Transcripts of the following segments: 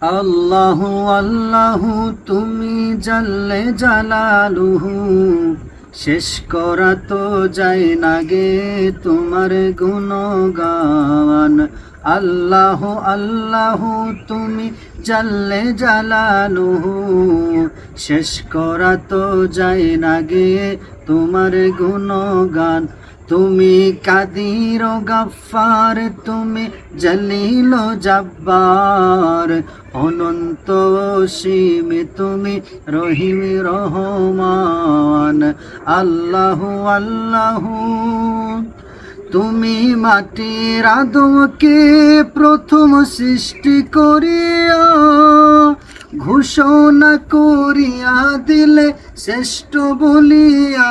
আল্লাহু আল্লাহু তুমি জাল্লে জালালুহু, শেষ করা তো যায় না গে তোমার গুণগান। আল্লাহু আল্লাহু তুমি জাল্লে জালালুহু, শেষ করা তো যায় না গে তোমার গুণগান। তুমি কাদির ও গাফফার, তুমি জলিল ও জব্বার, অনন্ত অসীম তুমি রহিম রহমান। আল্লাহু আল্লাহু তুমি মাটির আদমকে প্রথম সৃষ্টি করিয়া ঘোষণা করিয়া দিলে শ্রেষ্ঠ বলিয়া।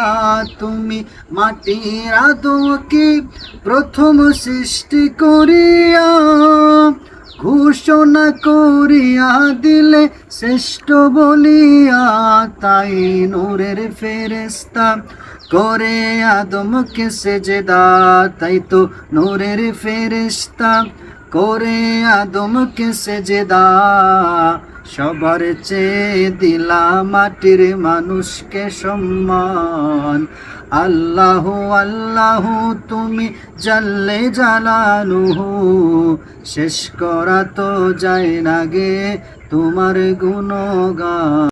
তুমি মাটির আদমকে প্রথম সৃষ্টি করিয়া ঘোষণা করিয়া দিলে শ্রেষ্ঠ বলিয়া। তাই নূরের ফেরেশতা করে আদমকে সেজদা, তাই তো নূরের ফেরেশতা করে আদমকে সেজদা। সবার চেয়ে দিলা মাটির মানুষকে সম্মান। আল্লাহু আল্লাহু তুমি জাল্লে জালালুহু, শেষ করা তো যায় না গে তোমার গুণগান।